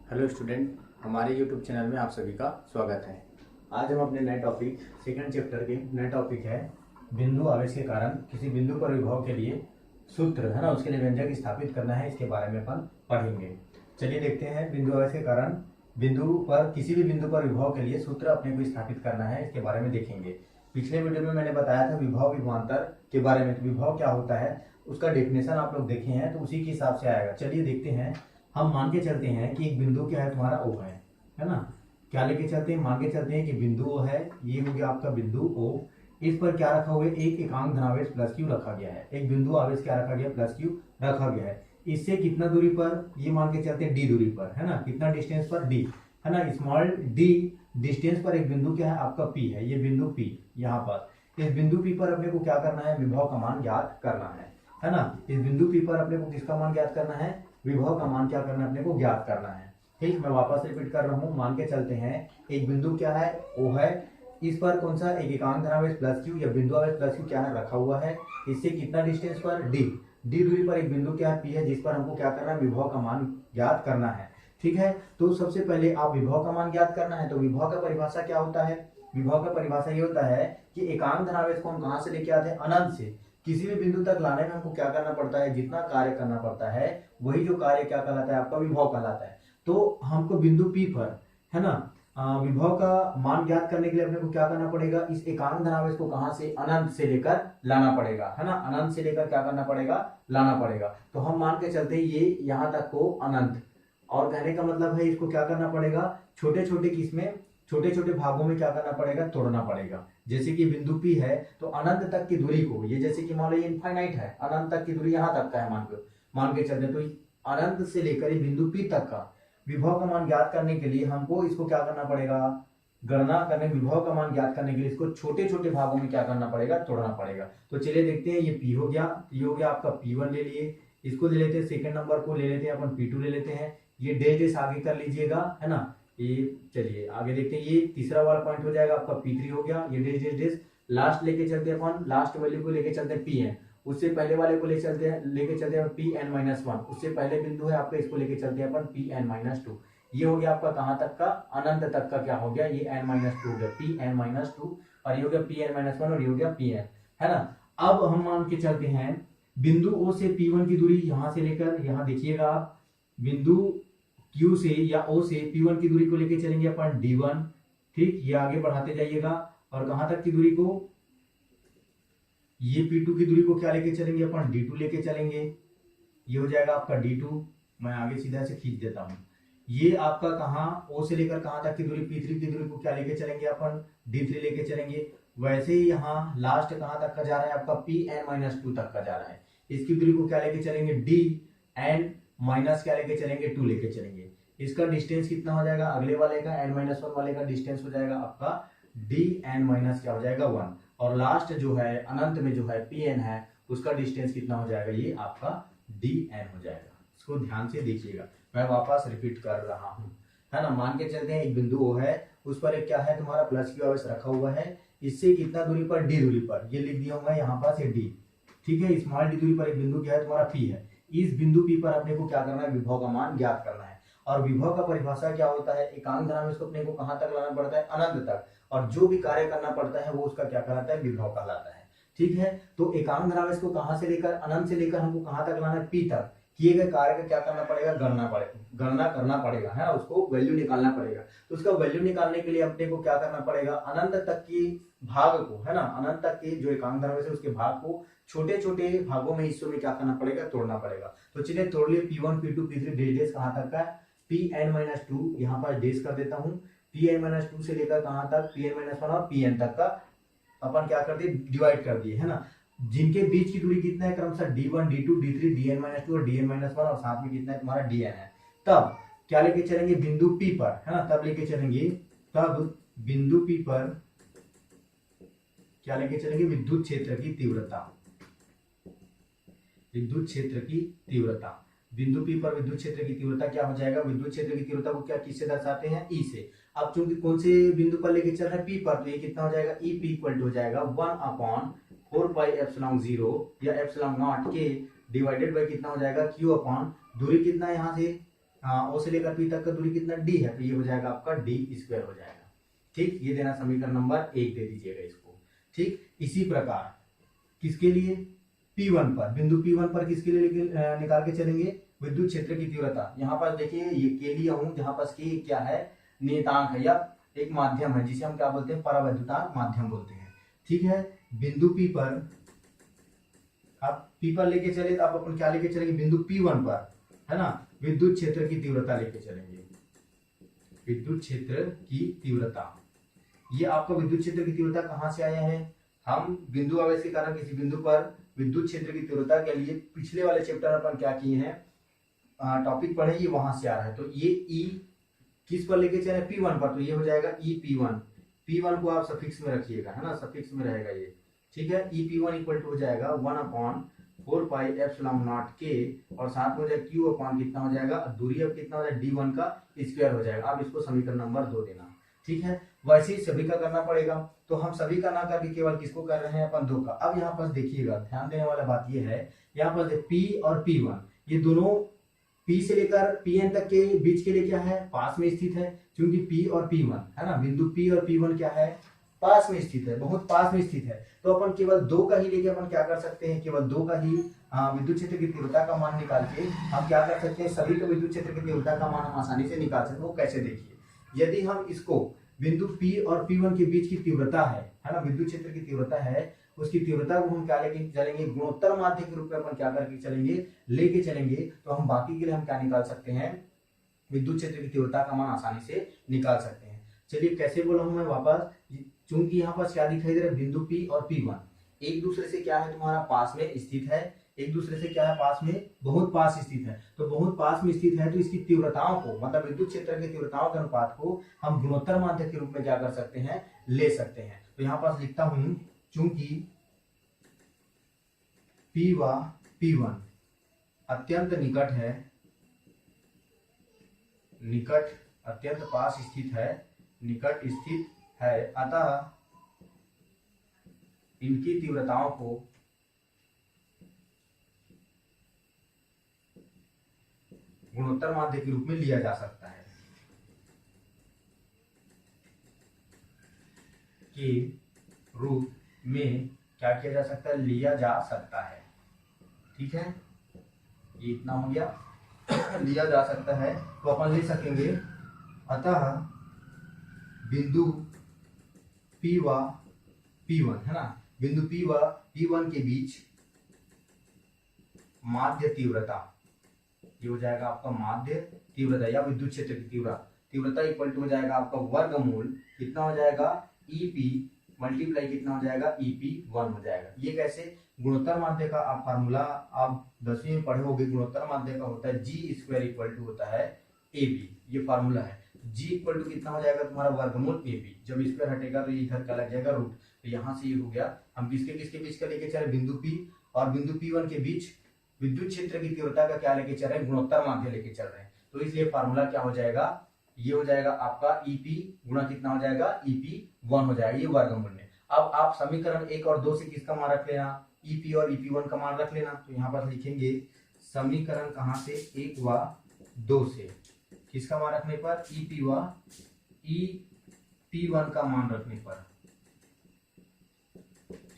Hello student, हमारे YouTube channel में आप सभी का स्वागत है। आज हम अपने नए टॉपिक सेकंड चैप्टर के नए टॉपिक है बिंदु आवेश के कारण किसी बिंदु पर विभव के लिए सूत्र है ना, उसके लिए व्यंजक स्थापित करना है, इसके बारे में अपन पढ़ेंगे। चलिए देखते हैं बिंदु आवेश के कारण बिंदु पर किसी भी बिंदु पर विभव के लिए सूत्र अपने को स्थापित करना है, इसके बारे में देखेंगे। पिछले वीडियो में मैंने बताया था विभव विभवांतर के बारे में। तो विभव क्या होता है उसका डेफिनेशन आप लोग देखे हैं तो उसी के हिसाब से आएगा। चलिए देखते हैं। हम मान के चलते हैं कि एक बिंदु क्या है तुम्हारा ओ है ना। क्या लेके चलते हैं, मान के चलते हैं कि बिंदु ओ है, ये हो गया आपका बिंदु ओ। इस पर क्या रखा हुआ है, एक एकांक धनावेश प्लस क्यू रखा गया है। एक बिंदु आवेश क्या रखा गया, प्लस क्यू रखा गया है। इससे कितना दूरी पर, ये मान के चलते हैं डी दूरी पर है ना। कितना डिस्टेंस पर, डी है ना, स्मॉल डी डिस्टेंस पर एक बिंदु क्या है आपका पी है। ये बिंदु पी यहाँ पर, इस बिंदु पी पर अपने को क्या करना है, विभव का मान ज्ञात करना है ना। इस बिंदु पी पर अपने को किसका मान ज्ञात करना है, विभव का मान क्या करना है, अपने को ज्ञात करना है। ठीक, मैं वापस रिपीट कर रहा हूं। मान के चलते हैं एक बिंदु क्या है ओ है, इस पर कौन सा एक एकांक धनावेश प्लस क्यू या बिंदु आवेश प्लस क्यू क्या है रखा हुआ है। इससे कितना डिस्टेंस पर, डी डी दूरी पर एक बिंदु क्या है पी है, जिस पर हमको क्या करना है, विभव का मान ज्ञात करना है। ठीक है, तो सबसे पहले आप विभव का मान ज्ञात करना है तो विभव का परिभाषा क्या होता है। विभव का परिभाषा ये होता है कि एकांक धनावेश को हम कहां से लेके आते हैं, अनंत से किसी भी बिंदु तक लाने में हमको क्या करना पड़ता है, जितना कार्य करना पड़ता है वही जो कार्य क्या कहलाता है, आपका विभव कहलाता है। तो हमको बिंदु पी पर है ना विभव का मान ज्ञात करने के लिए अपने को क्या करना पड़ेगा, इस एकांक धनावेश को कहां से, अनंत से लेकर लाना पड़ेगा है ना। अनंत से लेकर क्या करना पड़ेगा, लाना पड़ेगा। तो हम मान के चलते हैं ये यहां तक को अनंत, और कहने का मतलब है इसको क्या करना पड़ेगा, छोटे छोटे किसमें, छोटे छोटे भागों में क्या करना पड़ेगा, तोड़ना पड़ेगा। जैसे कि बिंदु पी है तो अनंत तक की दूरी को, ये जैसे कि मान लो ये इनफाइनाइट है, अनंत तक की दूरी यहाँ तक का है मान के चलते, तो अनंत से लेकर बिंदु पी तक का विभव का मान ज्ञात करने के लिए हमको इसको क्या करना पड़ेगा, गणना करने, विभव का मान ज्ञात करने के लिए इसको छोटे छोटे भागों में क्या करना पड़ेगा, तोड़ना पड़ेगा। तो चलिए देखते हैं। ये पी हो गया, ये हो गया आपका P1 ले लिए, इसको ले लेते हैं सेकंड नंबर को ले लेते हैं अपन P2 ले लेते हैं। ये डेश डेश आगे कर लीजिएगा है ना। ये चलिए आगे देखते हैं, ये तीसरा वाला पॉइंट हो जाएगा आपका P3 हो गया। ये डेश डेश डेश लास्ट लेके चलते हैं अपन, लास्ट वैल्यू को लेके चलते हैं Pn, उससे पहले वाले को लेके चलते हैं Pn-1, उससे पहले बिंदु है आपका, इसको लेके चलते हैं अपन Pn-2। ये हो गया आपका कहां तक का, अनंत तक का क्या हो गया, ये n-2 हो गया Pn-2, और ये हो गया Pn-1 और ये हो गया Pn है ना। अब हम मान के चलते हैं बिंदु O से P1 की दूरी, यहां से लेकर यहां देखिएगा आप, बिंदु Q से या O से P1 की दूरी को लेके चलेंगे अपन D1। ठीक, ये आगे बढ़ाते जाइएगा और कहां तक की दूरी को, ये P2 की दूरी को क्या लेके चलेंगे अपन, D2 लेके चलेंगे। ये हो जाएगा आपका D2। मैं आगे सीधा से खींच देता हूं। ये आपका कहां, O से लेकर कहां तक की दूरी, P3 की दूरी को क्या लेके चलेंगे अपन, D3 लेके चलेंगे। वैसे ही यहाँ लास्ट कहां तक का जा रहा है आपका, Pn-2 तक का जा रहा है। इसकी दूरी को क्या लेके चलेंगे, D एन माइनस क्या लेके चलेंगे, 2 लेके चलेंगे। इसका डिस्टेंस कितना हो जाएगा, अगले वाले का n-1 वाले का डिस्टेंस हो जाएगा आपका Dn- क्या हो जाएगा 1, और लास्ट जो है अनंत में जो है Pn है उसका डिस्टेंस कितना हो जाएगा, ये आपका Dn हो जाएगा। इसको ध्यान से देखिएगा, मैं वापस रिपीट कर रहा हूं है ना। मान के चलते हैं एक बिंदु O है, उस पर एक क्या है तुम्हारा प्लस क्यू आवेश रखा हुआ है। इससे कितना दूरी पर, डी दूरी पर, ये लिख दिया हूं मैं यहाँ पास, ये डी। ठीक है, स्मॉल डी दूरी पर एक बिंदु क्या है तुम्हारा पी है। इस बिंदु पी पर अपने को क्या करना है, विभव का मान ज्ञात करना है। और विभव का परिभाषा क्या होता है, एकांक धनावेश को अपने को कहां तक लाना पड़ता है, अनंत तक, और जो भी कार्य करना पड़ता है वो उसका क्या कहलाता है, विभव कहलाता है। ठीक है, तो एकांक धनावेश को कहां से लेकर, अनंत से लेकर हमको कहां तक लाना है, पी तक। किए गए कार्य का क्या करना पड़ेगा, गणना करना पड़ेगा है, उसको वैल्यू निकालना पड़ेगा। तो उसका वैल्यू निकालने के लिए अपने को क्या करना पड़ेगा, अनंत तक की भाग को है ना, अनंत तक के जो एकांक धनावेश है उसके भाग को छोटे छोटे भागों में, हिस्सों में क्या करना पड़ेगा, तोड़ना पड़ेगा। तो चलिए तोड़ लिए, P1 P2 P3 डेश कहां तक का, Pn-2 यहाँ पर डेश कर देता हूं। Pn-2 से लेकर कहां तक, Pn-1 और Pn तक का अपन क्या कर दिए, डिवाइड कर दिए है ना। जिनके बीच की दूरी कितना है, क्रमशः D1 D2 D3 Dn-2 और Dn-1, और साथ में कितना है तुम्हारा Dn है। तब क्या लेके चलेंगे, बिंदु P पर है ना, तब लेके चलेंगे, तब बिंदु P पर क्या लेके चलेंगे, विद्युत क्षेत्र की तीव्रता, विद्युत क्षेत्र की तीव्रता। बिंदु P पर विद्युत क्षेत्र की तीव्रता क्या हो जाएगा, विद्युत क्षेत्र की तीव्रता को क्या किससे दर्शाते हैं, E से। अब चूंकि कौन से बिंदु पर लेके चल रहा है, P पर, तो ये कितना हो जाएगा, EP इक्वल हो जाएगा 1/4πε0 या ε0 के डिवाइडेड बाय कितना हो जाएगा, Q अपॉन दूरी कितना है यहाँ से हाँ, ओ से लेकर पी तक का दूरी कितना डी है, तो ये हो जाएगा आपका डी स्क्वायर हो जाएगा। ठीक, ये देना समीकरण नंबर 1 दे दीजिएगा इसको। ठीक, इसी प्रकार किसके लिए, P1 पर, बिंदु P1 पर किसके लिए निकाल के चलेंगे, विद्युत क्षेत्र की तीव्रता। यहाँ पर देखिए ये के लिया हूं, जहां पर के क्या है, नियतांक है या एक माध्यम है, जिसे हम क्या बोलते हैं, परावैद्युतांक माध्यम बोलते हैं। ठीक है, बिंदु P पर आप P पर लेके चले तो आप अपन क्या लेके चलेंगे, बिंदु P1 पर, है ना, विद्युत क्षेत्र की तीव्रता लेके चलेंगे, विद्युत क्षेत्र की तीव्रता। ये आपका विद्युत क्षेत्र की तीव्रता कहां से आया है, हम बिंदु आवेश के कारण किसी बिंदु पर विद्युत क्षेत्र की तीव्रता के लिए पिछले वाले चैप्टर में अपन क्या किए हैं, टॉपिक पढ़े, ये वहां से आ रहा है। तो ये ई किस पर लेके चले, P1 पर, तो ये हो जाएगा ई P1। P1 को आप सफिक्स में रखिएगा, है ना, सफिक्स में रहेगा ये। ठीक है, ई P1 इक्वल टू हो जाएगा 1/4πε0 के, और साथ में हो जाएगा Q अपॉन कितना हो जाएगा, दूरी अब कितना हो जाएगा, D1 का स्क्वायर हो जाएगा। अब इसको समीकरण नंबर 2 देना। ठीक है, वैसे ही सभी का करना पड़ेगा, तो हम सभी का ना करके केवल किसको कर रहे हैं, अपन 2 का। अब यहाँ पर देखिएगा, ध्यान देने वाला बात ये है, यहाँ पर P और P1 ये दोनों P से लेकर Pn तक के बीच के लिए क्या है, पास में स्थित है, क्योंकि P और P1 है ना, बिंदु P और P1 क्या है, पास में स्थित है, बहुत पास में स्थित है। तो अपन केवल 2 का ही लेके अपन क्या कर सकते हैं, केवल 2 का ही विद्युत क्षेत्र की तीव्रता का मान निकाल के हम क्या कर सकते हैं, सभी का विद्युत क्षेत्र की तीव्रता का मान हम आसानी से निकाल सकते हैं। वो कैसे, देखिए, यदि हम इसको बिंदु P और P1 के बीच की तीव्रता है ना, विद्युत क्षेत्र की तीव्रता है, उसकी तीव्रता को हम क्या लेके चलेंगे, गुणोत्तर माध्य के रूप में अपन क्या करके चलेंगे, लेके चलेंगे, तो हम बाकी के लिए हम क्या निकाल सकते हैं, विद्युत क्षेत्र की तीव्रता का मान आसानी से निकाल सकते हैं। चलिए कैसे बोला हूं मैं वापस, चूंकि यहाँ पर क्या दिखाई दे रहा है, बिंदु P और P1 एक दूसरे से क्या है, तुम्हारा पास में स्थित है, एक दूसरे से क्या है, पास में, बहुत पास स्थित है। तो बहुत पास में स्थित है, तो इसकी तीव्रताओं को, मतलब विद्युत क्षेत्र की तीव्रताओं के अनुपात को हम गुणोत्तर माध्य के रूप में क्या कर सकते हैं, ले सकते हैं। तो यहाँ पास लिखता हूं, चूंकि P व P1 अत्यंत निकट है, निकट अत्यंत पास स्थित है, निकट स्थित है, अतः इनकी तीव्रताओं को गुणोत्तर माध्य के रूप में लिया जा सकता है, के रूप में क्या किया जा सकता है, लिया जा सकता है। ठीक है, ये इतना हो गया लिया जा सकता है, तो अपन लिख सकेंगे, अतः बिंदु P व P1 है ना, बिंदु P व P1 के बीच माध्य तीव्रता, ये हो जाएगा आपका माध्य तीव्रता या विद्युत क्षेत्र की तीव्रता इक्वल टू हो जाएगा आपका वर्गमूल कितना हो जाएगा, EP मल्टीप्लाई कितना हो जाएगा, EP1 हो जाएगा। ये कैसे, गुणोत्तर माध्य का आप फार्मूला आप 10वीं में पढ़े होंगे, गुणोत्तर माध्य का होता है G² इक्वल टू होता है AB, ये फार्मूला है। G इक्वल टू कितना हो जाएगा तुम्हारा, वर्गमूल AB, जब स्क्वायर हटेगा तो ये इधर का लग जाएगा रूट, तो यहाँ से ये हो गया। हम किसके बीच का लेके चले, बिंदु P और बिंदु P1 के बीच विद्युत क्षेत्र की तीव्रता का क्या लेके चल रहे हैं, गुणोत्तर माध्य लेके चल रहे हैं। तो इसलिए फार्मूला क्या हो जाएगा, ये हो जाएगा आपका EP गुणा कितना हो जाएगा, EP1 हो जाएगा, ये वर्गमूल में। अब आप समीकरण 1 और 2 से किसका मान रख लेना, EP और EP1 का मान रख लेना। तो यहाँ पर लिखेंगे समीकरण कहाँ से, 1 व 2 से, किसका मान रखने पर, EP व EP1 का मान रखने पर।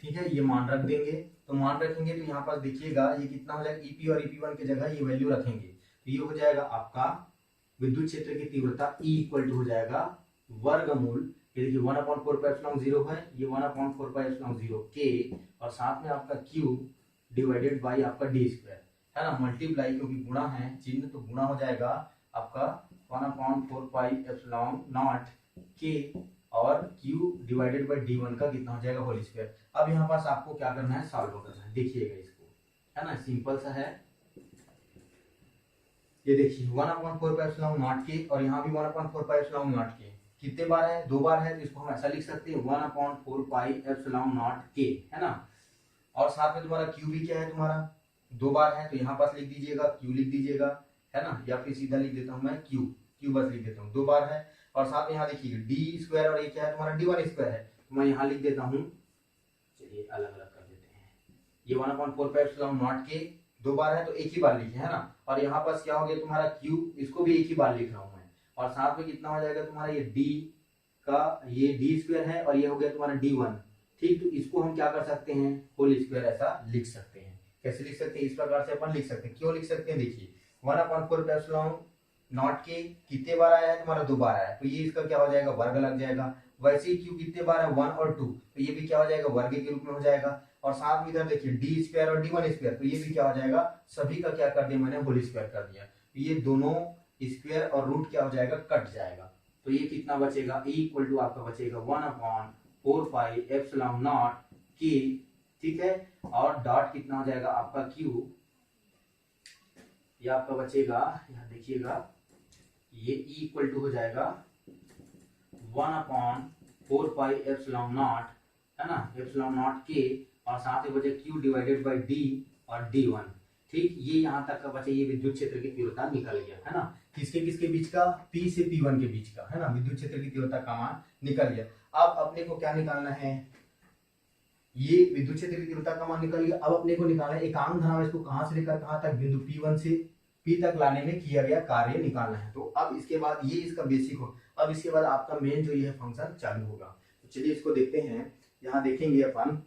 ठीक है, ये मान रख देंगे, तो मान रखेंगे तो यहाँ पर देखिएगा ये कितना हो जाएगा, EP और EP1 की जगह ये वैल्यू रखेंगे, तो ये हो जाएगा आपका विद्युत क्षेत्र की तीव्रता E इक्वल टू हो जाएगा वर्गमूल, ये देखिए 1/4πε0 है, ये 1/4πε0 के, और साथ में आपका Q डिवाइडेड बाई आपका D² है ना, मल्टीप्लाई, क्योंकि गुणा है चिन्ह, तो गुणा हो जाएगा आपका 1/4πε0 के, और Q डिवाइडेड बाई D1 का कितना हो जाएगा, होल स्क्वायर। अब यहाँ पास आपको क्या करना है, सॉल्व करना है, देखिएगा इसको, है ना, सिंपल सा है। ये देखिए 1/4πε0 के, और यहाँ भी 1/4πε0 के, कितने बार है, 2 बार है, तो इसको हम ऐसा लिख सकते हैं 1/4πε0 के, है ना। और साथ में तुम्हारा Q भी क्या है, तुम्हारा 2 बार है, तो यहाँ पास लिख दीजिएगा, Q लिख दीजिएगा, है ना, या फिर सीधा लिख देता हूँ मैं Q बस लिख देता हूँ, 2 बार है। और साथ में यहाँ देखिए D² और ये क्या है तुम्हारा D1² है, तो मैं यहाँ लिख देता हूँ, चलिए अलग अलग कर देते हैं, ये 1/4πε0 के दो बार है तो एक ही बार लिखे है ना, और यहाँ पास क्या हो गया तुम्हारा क्यू, इसको भी एक ही बार लिख रहा हूँ मैं, और साथ में कितना हो जाएगा तुम्हारा ये डी का, ये डी स्क्वायर है और ये हो गया तुम्हारा डी1। ठीक, तो इसको हम क्या कर सकते हैं, होल स्क्वायर ऐसा लिख सकते हैं। कैसे लिख सकते हैं, इस प्रकार से अपन लिख सकते हैं। क्यों लिख सकते हैं, देखिए 1/4 नॉट के कितने बार आया है तुम्हारा, दो बार आया है, तो ये इसका क्या हो जाएगा, वर्ग लग जाएगा। वैसे ही क्यू कितने बार है, 1 और 2, तो ये भी क्या हो जाएगा, वर्ग के रूप में हो जाएगा। और साथ में इधर देखिए डी स्क्वायर और डी1 स्क्वायर, तो ये भी क्या हो जाएगा, सभी का क्या कर दिया मैंने, होल स्क्वायर कर दिया। तो ये दोनों स्क्वायर और रूट क्या हो जाएगा, कट जाएगा। तो ये कितना बचेगा, E इक्वल टू आपका बचेगा 1/4πε0 के, ठीक है, और डॉट कितना हो जाएगा आपका Q, ये आपका बचेगा, यहाँ देखिएगा ये E इक्वल टू हो जाएगा 1/4πε0, है ना, ε0 के, और साथ ही बचे Q डिवाइडेड बाई D और D1। ठीक, ये यहाँ तक का बचे, ये विद्युत क्षेत्र की तीव्रता निकल गया, है ना, किसके किसके बीच का, P से P1 के बीच का, है ना, विद्युत क्षेत्र की तीव्रता का मान निकल गया। अब अपने को क्या निकालना है, ये विद्युत क्षेत्र की तीव्रता का मान निकल गया। अब अपने को निकालना है एकांक धनावेश को कहां से लेकर कहां तक, बिंदु P1 से P तक लाने में किया गया कार्य निकालना है। तो अब इसके बाद ये इसका बेसिक हो, अब इसके बाद आपका मेन जो ये फंक्शन चालू होगा। तो चलिए इसको देखते हैं। यहाँ देखेंगे अपन,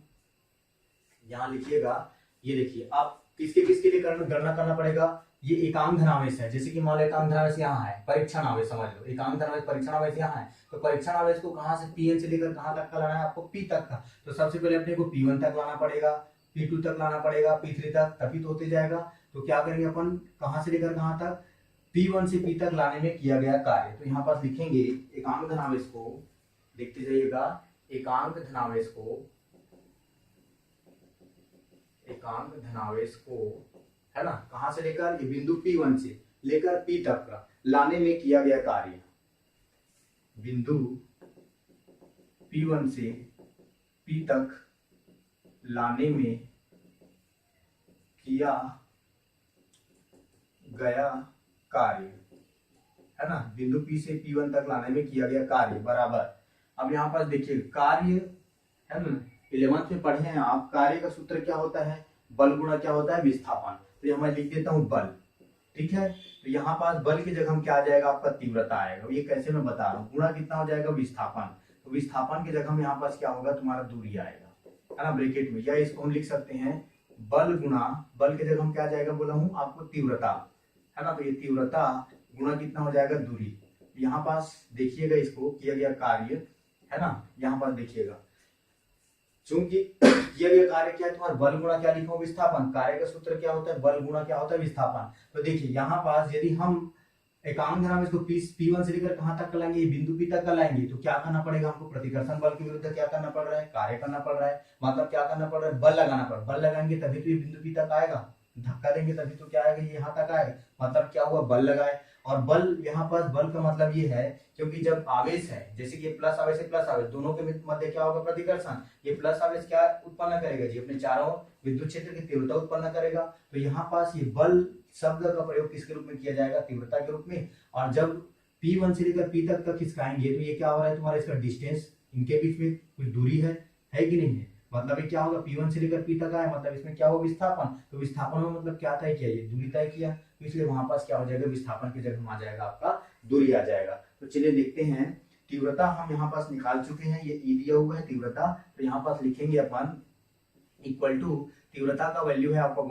यहाँ लिखिएगा, ये देखिए आप किसके किसके लिए गणना करना पड़ेगा, ये एकांक धनावेश है, जैसे कि मान लो एकांक धनावेश यहाँ है, परीक्षण आवेश समझ लो, एकांक धनावेश परीक्षण आवेश यहाँ है, तो परीक्षण आवेश को कहां से, Pn से लेकर कहां तक का लाना है आपको, P तक का। तो सबसे पहले अपने को P1 तक लाना पड़ेगा, P2 तक लाना पड़ेगा, P3 तक, तभी तो होते जाएगा। तो क्या करेंगे अपन, कहां से लेकर कहां तक, P1 से P तक लाने में किया गया कार्य। तो यहाँ पर लिखेंगे एकांक धनावेश को, देखते जाइएगा, एकांक धनावेश को, एकांक धनावेश को, है ना, कहां से लेकर, ये बिंदु P1 से लेकर P तक का लाने में किया गया कार्य, बिंदु P1 से P तक लाने में किया गया कार्य, है ना, बिंदु P से P1 तक लाने में किया गया कार्य बराबर। अब यहाँ पर देखिए कार्य, है ना, 11th में पढ़े हैं आप, कार्य का सूत्र क्या होता है, बल गुणा क्या होता है, विस्थापन। तो यहाँ मैं लिख देता हूँ बल, ठीक है। तो यहाँ पास बल की जगह हम क्या आ जाएगा, आपका तीव्रता आएगा, ये कैसे मैं बता रहा हूँ, गुणा कितना हो जाएगा, विस्थापन। तो विस्थापन की जगह हम यहाँ पास क्या होगा, तुम्हारा दूरी आएगा, है ना, ब्रैकेट में, या इसको हम लिख सकते हैं बल गुणा, बल की जगह हम क्या जाएगा बोला हूँ आपको, तीव्रता, है ना। तो ये तीव्रता गुणा कितना हो जाएगा, दूरी। यहाँ पास देखिएगा, इसको किया गया कार्य, है ना, यहाँ पास देखिएगा, चूंकि किया गया कार्य क्या है तुम्हारा, बल गुणा क्या लिखा, विस्थापन। कार्य का सूत्र क्या होता है, बल गुणा क्या होता है, विस्थापन। तो देखिए यहाँ पास यदि हम एकांक धनावेश को P1 से लेकर कहां तक लाएंगे, बिंदु P तक लाएंगे, तो क्या करना पड़ेगा हमको, प्रतिकर्षण बल के विरुद्ध क्या करना पड़ रहा है, कार्य करना पड़ रहा है, मतलब क्या करना पड़ रहा है, बल लगाना पड़, बल लगाएंगे तभी तो ये बिंदु P तक आएगा, धक्का देंगे तभी तो क्या आएगा, ये यहाँ तक आएगा, मतलब क्या हुआ, बल लगाए। और बल, यहाँ पास बल का मतलब ये है, क्योंकि जब आवेश है, जैसे कि प्लस आवेश है, प्लस आवेश, दोनों के मध्य क्या होगा, प्रतिकर्षण, ये प्लस आवेश क्या उत्पन्न करेगा जी, अपने चारों विद्युत क्षेत्र की तीव्रता उत्पन्न करेगा। तो यहाँ पास ये बल शब्द का प्रयोग किसके रूप में किया जाएगा, तीव्रता के रूप में। और जब P1 से लेकर P तक खिसकाएंगे, तो ये क्या हो रहा है तुम्हारा, इसका डिस्टेंस, इनके बीच में कुछ दूरी है कि नहीं है, मतलब ये क्या होगा, P1 से लेकर P तक आया, मतलब इसमें क्या होगा, विस्थापन। तो विस्थापन में मतलब क्या तय किया, ये दूरी तय किया, तो इसलिए वहां पास क्या हो जाएगा, विस्थापन की जगह आ जाएगा आपका दूरी आ जाएगा। तो चलिए देखते हैं, तीव्रता हम यहाँ पास निकाल चुके हैं, ये E दिया हुआ है तीव्रता। तो यहाँ पास लिखेंगे अपन इक्वल टू, तीव्रता का वैल्यू है आपका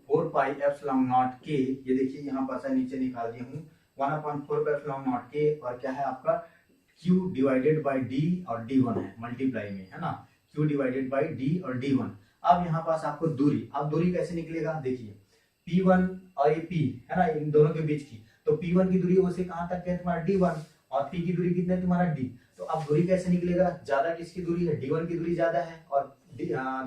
1/4πε0 के, ये देखिए यहाँ पास है, नीचे निकाल दिया हूँ, 1/4πε0 के, और क्या है आपका Q डिवाइडेड बाई D और D1 है, मल्टीप्लाई में, है ना, Q डिवाइडेड बाई D और D1। अब यहाँ पास आपको दूरी, अब दूरी कैसे निकलेगा, देखिए P1 और ये P, है ना, इन दोनों के बीच की, तो P1 की दूरी उसे कहां तक है तुम्हारा, D1, और P की दूरी कितना है तुम्हारा, D। तो अब दूरी कैसे निकलेगा, ज्यादा किसकी दूरी है, D1 की दूरी ज्यादा है, और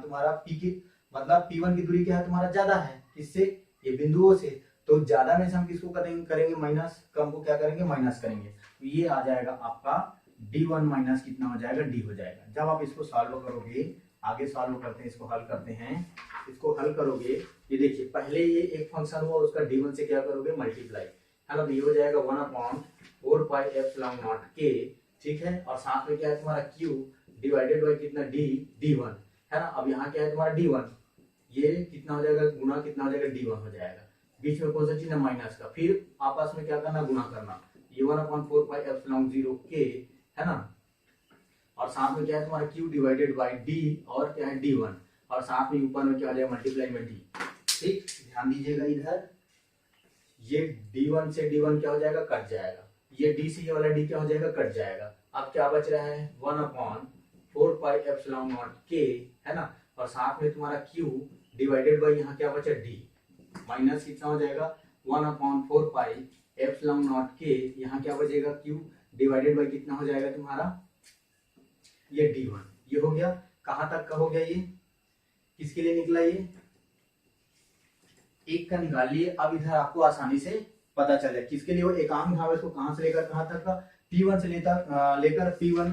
तुम्हारा P की, मतलब P1 की दूरी क्या है तुम्हारा, ज्यादा है, किससे, ये बिंदुओं से। तो ज्यादा में से हम किसको करेंगे माइनस, कम को क्या करेंगे, माइनस करेंगे। तो ये आ जाएगा आपका D1 माइनस कितना हो जाएगा, D हो जाएगा। जब आप इसको सॉल्व करोगे, आगे सॉल्व करते हैं, इसको हल करते हैं, इसको हल करोगे, ये देखिए पहले ये एक फंक्शन हुआ, उसका D1 से क्या करोगे, मल्टीप्लाई, है ना, तो ये हो जाएगा 1/4πε0 के, ठीक है, और साथ में क्या है तुम्हारा Q डिवाइडेड बाई कितना, D, D1, है ना। अब यहाँ क्या है तुम्हारा D1, ये कितना हो जाएगा गुना कितना हो जाएगा D1 हो जाएगा, बीच में कौन सा चिन्ह माइनस का, फिर आपस में क्या करना गुना करना, ये 1/4πε0 k है ना, और साथ में क्या है तुम्हारा q डिवाइडेड बाई d और क्या है D1, और साथ में ऊपर में क्या हो जाएगा मल्टीप्लाई में d। ठीक, ध्यान दीजिएगा इधर, ये D1 से D1 क्या हो जाएगा कट जाएगा, ये D से ये वाला D क्या हो जाएगा कट जाएगा। अब क्या बच रहा है 1/4πε0 k है ना, और साथ में तुम्हारा q डिवाइडेड बाई यहाँ क्या बचा d, माइनस कितना हो जाएगा 1/4πε0 k, यहाँ क्या बचेगा q डिवाइडेड बाई कितना हो जाएगा तुम्हारा ये D1। ये हो गया, कहां तक का हो गया, ये किसके लिए निकला, ये एक का निकाल लिए। अब इधर आपको आसानी से पता चल जाए किसके लिए वो एकांक भाव, इसको कहां से लेकर कहां तक का, P1 से लेकर P1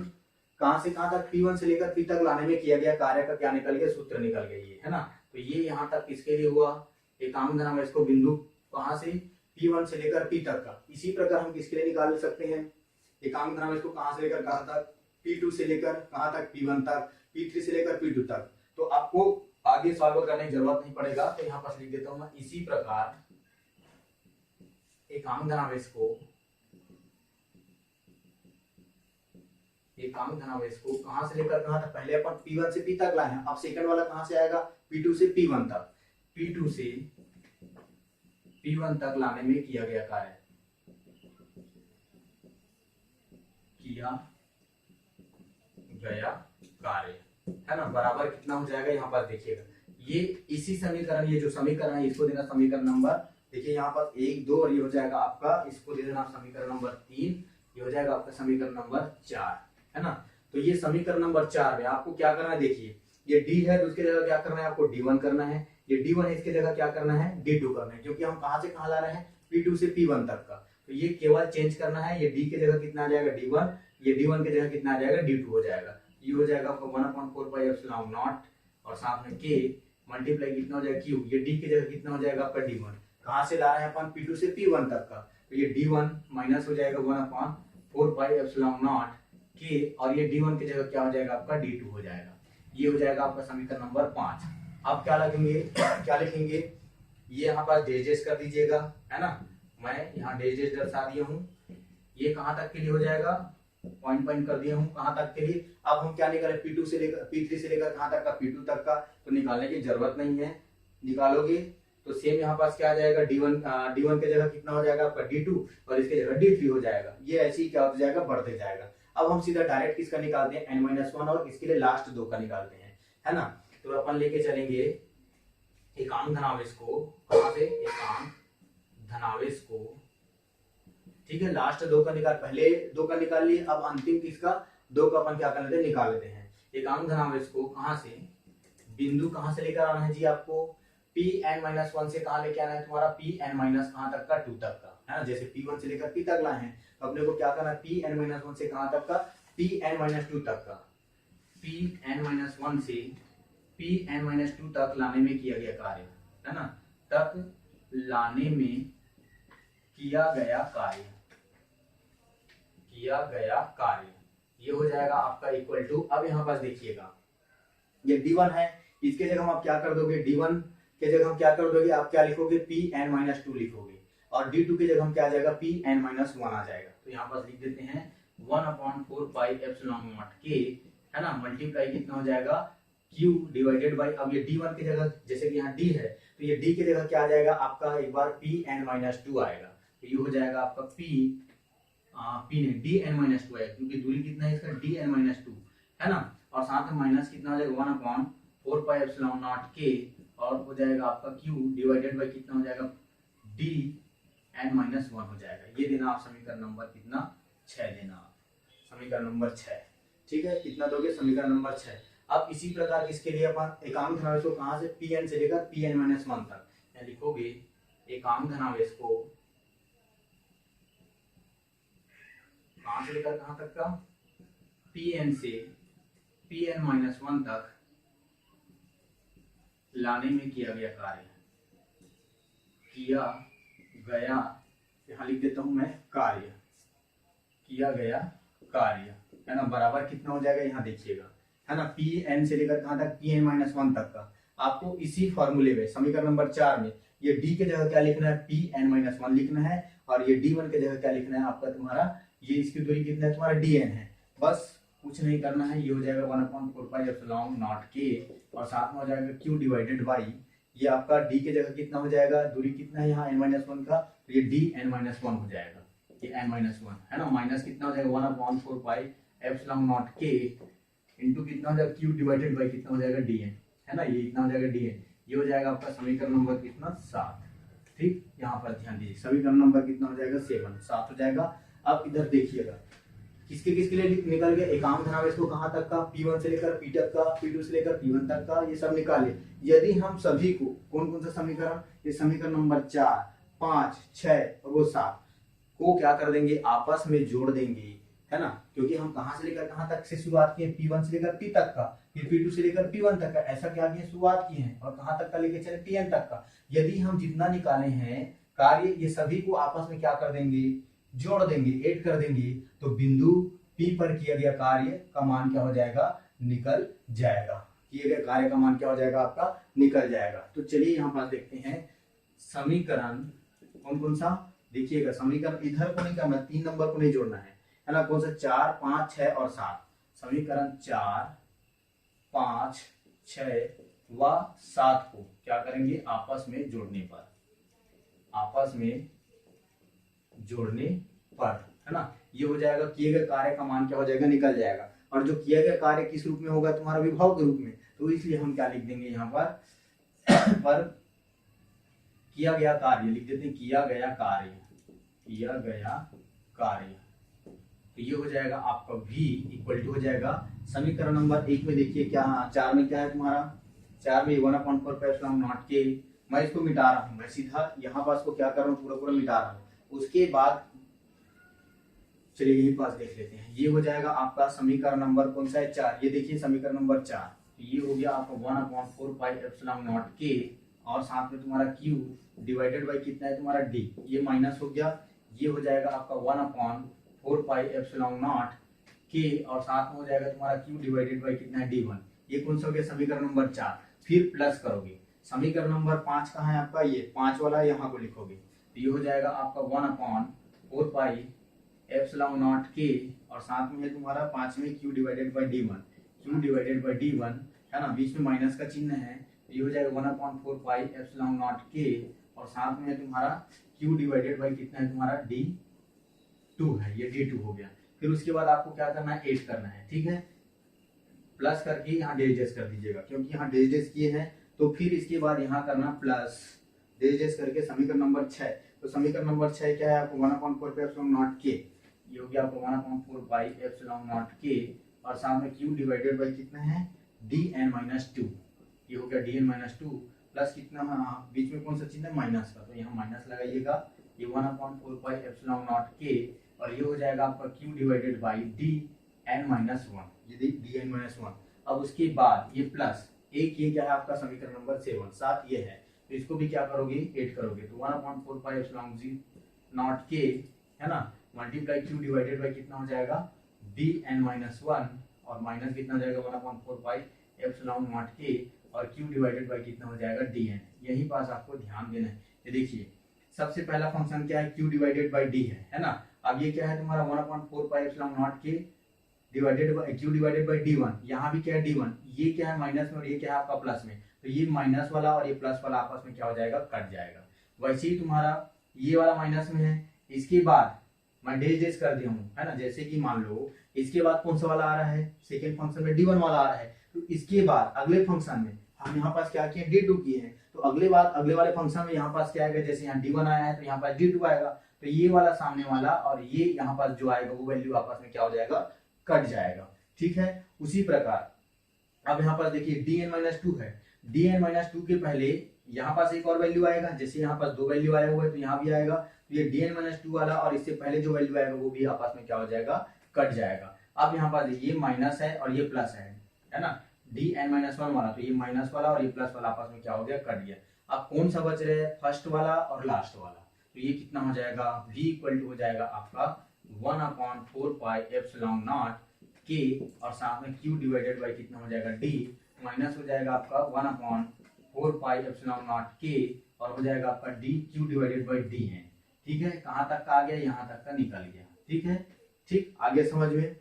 कहां से कहां तक, P1 से लेकर P तक लाने में किया गया कार्य का क्या निकल गया, सूत्र निकल गया ये है ना। तो ये यहाँ तक किसके लिए हुआ, एकांक धनावेश इसको बिंदु कहां से P1 से लेकर P तक का। इसी प्रकार हम किसके लिए निकाल सकते हैं, एकांक धनावेश को कहां से लेकर कहां तक, P2 से लेकर कहां तक P1 तक, P3 से लेकर P2 तक। तो आपको आगे सॉल्व करने की जरूरत नहीं पड़ेगा, तो यहाँ पर लिख देता हूं मैं, इसी प्रकार एकांक धनावेश को कहां से लेकर कहां तक, पहले अपन P1 से P तक लाए हैं, अब सेकंड वाला कहां से आएगा P2 से P1 तक, P2 से P1 तक लाने में किया गया कार्य है ना, बराबर कितना हो जाएगा, यहाँ पर देखिएगा ये इसी समीकरण, ये जो समीकरण है इसको देना समीकरण नंबर, देखिए यहाँ पर 1 2 और ये हो जाएगा आपका, इसको दे देना समीकरण नंबर 3, ये हो जाएगा आपका समीकरण नंबर 4 है ना। तो ये समीकरण नंबर 4 में आपको क्या करना है, देखिए ये D है तो उसकी जगह क्या करना है आपको D1 करना है, ये D1 है इसकी जगह क्या करना है D2 करना है, क्योंकि हम कहां से कहां ला रहे हैं P2 से P1 तक का, तो ये केवल चेंज करना है, ये D की जगह कितना आ जाएगा D1, ये D1 की जगह कितना आ जाएगा D2 हो जाएगा। ये हो जाएगा आपका 1/4πε0 और साथ में k मल्टीप्लाई कितना हो जाएगा q, ये d की जगह कितना हो जाएगा आपका D1, कहां से ला रहे हैं अपन P2 से P1 तक का, तो ये D1 माइनस हो जाएगा 1/4πε0 k, और ये D1 की जगह क्या हो जाएगा आपका D2 हो जाएगा। ये हो जाएगा आपका समीकरण नंबर 5। अब क्या लिखेंगे, ये यहाँ पर डेजेस कर दीजिएगा है ना, मैं यहाँ डेजेस दर्शा दिया हूँ, ये कहां तक के लिए हो जाएगा, पॉइंट कर दिया हूं कहां तक के लिए। अब हम क्या निकालें P2 से लेकर P3 से लेकर कहां तक का P2 तक का, तो निकालने की जरूरत नहीं है, निकालोगे तो सेम यहाँ पास क्या आ जाएगा D1 की जगह कितना हो जाएगा आपका D2 और इसकी जगह D3 हो जाएगा। ये ऐसे ही क्या हो जाएगा बढ़ते जाएगा। अब हम सीधा डायरेक्ट किसका निकालते हैं n-1 और इसके लिए लास्ट 2 का निकालते हैं है ना। तो अपन लेके चलेंगे एकांक धनावेश को, कहां से एकांक धनावेश को, ठीक है लास्ट 2 का निकाल, पहले 2 का निकाल लिए, अब अंतिम किसका 2 का अपन क्या कर लेते हैं निकाल लेते हैं। एकांक धनावेश को कहां से, बिंदु कहां से लेकर आना है जी आपको, Pn-1 से कहां लेके आना है तुम्हारा Pn- कहां तक का 2 तक का है ना। जैसे P1 से लेकर P तक लाए हैं तो अपने को क्या करना है Pn-1 से कहां तक का Pn-2 तक का, Pn-1 से Pn-2 तक लाने में किया गया कार्य है ना, तक लाने में किया गया कार्य ये हो जाएगा आपका इक्वल टू, अब यहाँ पास देखिएगा ये D1 है, इसके जगह हम आप क्या कर दोगे, D1 के जगह हम क्या कर दोगे, आप क्या लिखोगे Pn-2 लिखोगे, और D2 के जगह हम क्या आ जाएगा Pn-1 आ जाएगा। तो यहाँ पास लिख देते हैं 1/4πε0 k है ना, मल्टीप्लाई कितना हो जाएगा Q डिवाइडेड बाई, अब ये D1 की जगह जैसे कि यहाँ D है तो ये D की जगह क्या आ जाएगा आपका एक बार Pn-2 आएगा, तो ये हो जाएगा आपका Dn-2 आएगा, क्योंकि दूरी कितना है इसका Dn-2 है ना, और साथ में माइनस कितना हो जाएगा 1/4πε0 k, और हो जाएगा आपका Q डिवाइडेड बाई कितना हो जाएगा Dn-1 हो जाएगा। ये देना आप समीकरण नंबर कितना 6 देना आप, समीकरण नंबर 6 ठीक है, कितना दोगे समीकरण नंबर 6। अब इसी प्रकार इसके लिए अपन एकांक धनावेश को कहां से Pn से लेकर Pn-1 तक या लिखोगे एकांक धनावेश को कहां से लेकर कहां तक का Pn से Pn-1 तक लाने में किया गया यहां लिख देता हूं मैं किया गया कार्य है ना, बराबर कितना हो जाएगा यहाँ देखिएगा है ना, Pn से लेकर कहां तक Pn-1 तक का, आपको इसी फॉर्मूले में समीकरण नंबर 4 में ये डी के जगह क्या लिखना है, पी एन माइनस वन लिखना है, और ये डी वन के जगह क्या लिखना है आपका तुम्हारा, ये इसकी दूरी कितना है तुम्हारा डी एन है। बस कुछ नहीं करना है, ये हो जाएगा 1/4πε0 के, और साथ में हो जाएगा q डिवाइडेड बाई ये आपका d के जगह कितना हो जाएगा, दूरी कितना है यहाँ n-1 का, तो ये dn-1 हो जाएगा, ये n-1 है ना, माइनस कितना हो जाएगा 1/4πε0 के इंटू कितना हो जाएगा q डिवाइडेड बाई कितना हो जाएगा dn, है ना, ये इतना हो जाएगा dn। ये हो जाएगा आपका समीकरण नंबर कितना 7। ठीक, यहाँ पर ध्यान दीजिए, समीकरण नंबर कितना हो जाएगा 7 हो जाएगा। अब इधर देखिएगा किसके किसके लिए निकल गया, एकांक धनावेश को कहाँ तक का, P1 से लेकर P तक का, P2 से लेकर P1 तक का, ये सब निकाले। यदि हम सभी को कौन कौन सा समीकरण, ये समीकरण नंबर 4, 5, 6 और वो 7 को क्या कर देंगे, आपस में जोड़ देंगे, है ना, क्योंकि हम कहाँ से लेकर कहाँ तक से शुरुआत किए, P1 से लेकर P तक का, फिर P2 से लेकर P1 तक का, ऐसा क्या किए शुरुआत की है, और कहाँ तक का लेके चले Pn तक का। यदि हम जितना निकाले हैं कार्य, ये सभी को आपस में क्या कर देंगे, जोड़ देंगे, ऐड कर देंगे, तो बिंदु P पर किया गया कार्य का मान क्या हो जाएगा, निकल जाएगा, किए गए कार्य का मान क्या हो जाएगा आपका, निकल जाएगा। तो चलिए यहाँ पर देखते हैं समीकरण कौन कौन सा, देखिएगा समीकरण इधर को नहीं करना, 3 नंबर को नहीं जोड़ना है ना, कौन सा 4, 5, 6 और 7, समीकरण 4, 5, 6 व 7 को क्या करेंगे, आपस में जोड़ने पर, आपस में जोड़ने पर, है ना, ये हो जाएगा, किए गए कार्य का मान क्या हो जाएगा, निकल जाएगा। और जो किया गया कार्य किस रूप में होगा, तुम्हारा विभव के रूप में, तो इसलिए हम क्या लिख देंगे यहाँ पर किया गया कार्य लिख देते हैं, किया गया कार्य, किया गया कार्य, तो ये हो जाएगा आपका v इक्वल टू हो जाएगा समीकरण नंबर 1 में देखिए क्या, 4 में क्या है तुम्हारा, 4 में 1/4πε0 के, मैं इसको मिटा रहा हूँ, मैं सीधा यहाँ पास को क्या कर रहा हूँ, पूरा पूरा मिटा रहा हूँ। उसके बाद चलिए यही पास देख लेते हैं, ये हो जाएगा आपका समीकरण नंबर कौन सा है, 4, ये देखिए समीकरण नंबर 4, ये हो गया आपका 1/4πε0 के, और साथ में तुम्हारा q डिवाइडेड बाई कितना है तुम्हारा d, ये माइनस हो गया, ये हो जाएगा आपका 1/4πε0 के, और साथ में हो जाएगा तुम्हारा q डिवाइडेड बाई कितना है d1, ये कौन सा हो गया समीकरण नंबर 4। फिर प्लस करोगे, समीकरण नंबर 5 कहाँ है आपका, ये 5 वाला यहाँ को लिखोगे, तो ये हो जाएगा आपका 1/4πε0 के, और साथ में है तुम्हारा 5 में q divided by d1, q divided by d1, है ना, बीच में माइनस का चिन्ह है, तो ये हो जाएगा 1/4πε0 के, और साथ में है तुम्हारा q डिवाइडेड बाई कितना है तुम्हारा d2 है, ये d2 हो गया। फिर उसके बाद आपको क्या करना है, ऐड करना है, ठीक है, प्लस करके यहाँ डेज कर दीजिएगा, क्योंकि यहाँ डेज किए हैं, तो फिर इसके बाद यहाँ करना प्लस डेज करके समीकरण नंबर 6, तो समीकरण नंबर 6 क्या है आपको 1/4πε0 के, ये हो गया आपको 1/4πε0 के, और साथ में q डिवाइडेड बाई कितना है dn-2, ये हो गया dn-2 प्लस कितना, बीच में कौन सा चिन्ह है, माइनस का, तो यहाँ माइनस लगाइएगा, ये 1/4πε0 के, और ये हो जाएगा आपका q डिवाइडेड बाई dn-1, ये dn-1। अब उसके बाद ये प्लस एक, ये क्या है आपका समीकरण नंबर 7 ये है, तो इसको भी क्या करोगे, ऐड करोगे, तो 1/4πε0 के, है ना, मल्टीप्लाई q डिवाइडेड बाई कितना हो जाएगा dn-1, और माइनस कितना हो जाएगा 1/4πε0 के, और q डिवाइडेड बाई कितना हो जाएगा dn। यही पास आपको ध्यान देना है। ये देखिए सबसे पहला फंक्शन क्या है, q डिवाइडेड बाई d है ना, अब ये क्या है तुम्हारा 1/4πε0 के divided by q divided by d1, यहाँ भी क्या है d1, ये क्या है माइनस में और ये क्या है आपका प्लस में, तो ये माइनस वाला और ये प्लस वाला आपस में क्या हो जाएगा, कट जाएगा। वैसे ही तुम्हारा ये वाला माइनस में है, इसके बाद मैं डेज कर दिया हूँ, है ना, जैसे कि मान लो इसके बाद कौन सा वाला आ रहा है, सेकेंड फंक्शन में d1 वाला आ रहा है, तो इसके बाद अगले फंक्शन में हम यहाँ पास क्या किए, d2 किए हैं, तो अगले वाले फंक्शन में यहाँ पास क्या आएगा, जैसे यहाँ d1 आया है तो यहाँ पास d2 आएगा, तो ये वाला सामने वाला और ये यहाँ पास जो आएगा वो वैल्यू आपस में क्या हो जाएगा, कट जाएगा, ठीक है। उसी प्रकार अब यहाँ पास देखिए dn-2 है, dn-2 के पहले यहाँ पास एक और वैल्यू आएगा, जैसे यहाँ पास 2 वैल्यू आया हुआ है तो यहाँ भी आएगा, तो ये dn-2 वाला और इससे पहले जो वैल्यू आएगा वो भी आपस में क्या हो जाएगा, कट जाएगा। अब यहाँ पास ये माइनस है और ये प्लस है ना, dn-1 वाला, तो ये माइनस वाला और ये प्लस वाला आपस में क्या हो गया, कट गया। अब कौन सा बच रहा है, फर्स्ट वाला और लास्ट वाला, तो ये कितना हो जाएगा, v इक्वल टू हो जाएगा आपका 1/4πε0 के, और साथ में q डिवाइडेड बाई कितना हो जाएगा d, माइनस हो जाएगा आपका 1/4 4 पाई एप्सिलॉन नॉट के और हो जाएगा आपका D Q divided by D है। ठीक है, कहाँ तक का आ गया, यहाँ तक का निकल गया। ठीक है, ठीक आगे समझ में,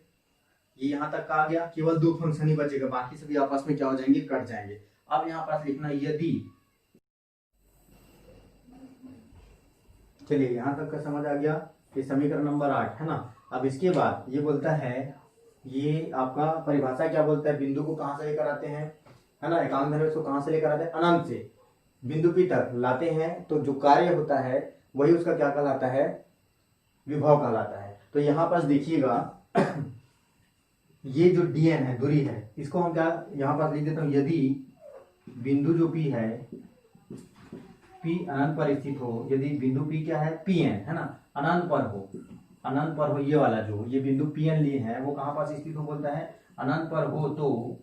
ये यहाँ तक का आ गया, केवल दो फंक्शन ही बचेगा, बाकी सभी आपस में क्या हो जाएंगे, कट जाएंगे। अब यहाँ पास लिखना यदि, चलिए यहाँ तक का समझ आ गया, ये समीकरण नंबर 8 है ना। अब इसके बाद ये बोलता है, ये आपका परिभाषा क्या बोलता है, बिंदु को कहां से लेकर आते हैं, है ना, एकांक धनुष को कहां से लेकर आते हैं, अनंत से बिंदु पी तक लाते हैं, तो जो कार्य होता है वही उसका क्या कहलाता है, विभव कहलाता है। तो यहाँ पास देखिएगा ये जो dn है, दूरी है, इसको हम क्या यहाँ पास लिख देता हूँ, यदि बिंदु जो p है, p अनंत पर स्थित हो, यदि बिंदु p क्या है, pn है ना, अनंत पर हो, अनंत पर हो, ये वाला जो ये बिंदु pn लिए है वो कहाँ पास स्थित हो, बोलता है अनंत पर हो, तो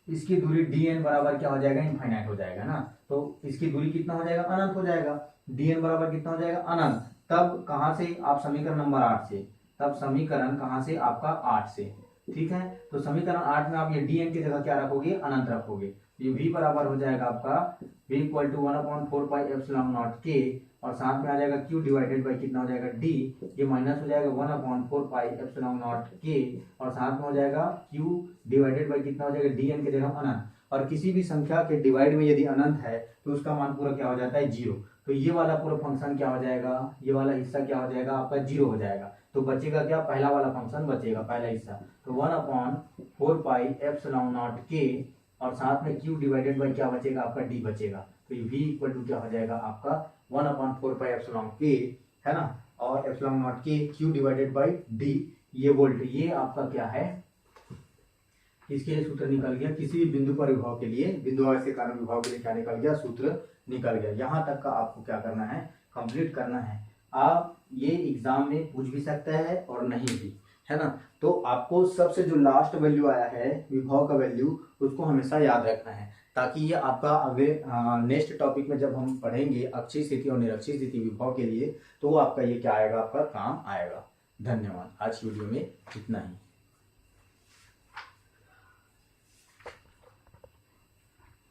इसकी दूरी dn बराबर क्या हो जाएगा, इनफाइनाइट हो जाएगा ना। तो इसकी दूरी कितना हो जाएगा, अनंत हो जाएगा, dn बराबर कितना हो जाएगा, अनंत। तब कहाँ से, आप समीकरण नंबर 8 से, तब समीकरण कहाँ से, आपका 8 से। ठीक है, तो समीकरण 8 में आप ये dn की जगह क्या रखोगे, अनंत रखोगे। ये v बराबर हो जाएगा आपका v equal to 1/4 pi epsilon not के, और साथ में आ जाएगा q डिवाइडेड बाई कितना हो जाएगा d, ये माइनस हो जाएगा 1/4 पाई एप्सिलॉन नॉट के, और साथ में हो जाएगा q डिवाइडेड बाई कितना हो जाएगा, dn की जगह अनंत। और किसी भी संख्या के डिवाइड में यदि अनंत है तो उसका मान पूरा क्या हो जाता है, 0। तो ये वाला पूरा फंक्शन क्या हो जाएगा, ये वाला हिस्सा क्या हो जाएगा, आपका 0 हो जाएगा। तो बचेगा क्या, पहला वाला फंक्शन बचेगा, पहला हिस्सा। तो 1/4 पाई एप्सिलॉन नॉट के, और साथ में q डिवाइडेड बाई क्या बचेगा, आपका d बचेगा। तो ये v इक्वल टू क्या हो जाएगा, आपका 1/4 पाई एप्सिलॉन के, है ना, और एप्सिलॉन नॉट के q डिवाइडेड बाई d, ये वोल्ट, ये आपका क्या है, इसके लिए सूत्र निकल गया। किसी भी बिंदु पर विभव के लिए, बिंदु आवेश के कारण विभव के लिए क्या निकल गया, सूत्र निकल गया। यहाँ तक का आपको क्या करना है, कंप्लीट करना है। आप ये एग्जाम में पूछ भी सकता है और नहीं भी, है ना। तो आपको सबसे जो लास्ट वैल्यू आया है विभव का वैल्यू, उसको हमेशा याद रखना है, ताकि ये आपका अगले नेक्स्ट टॉपिक में जब हम पढ़ेंगे अक्षीय स्थिति और निरक्षीय स्थिति विभव के लिए, तो आपका ये क्या आएगा, आपका काम आएगा। धन्यवाद, आज वीडियो में इतना ही।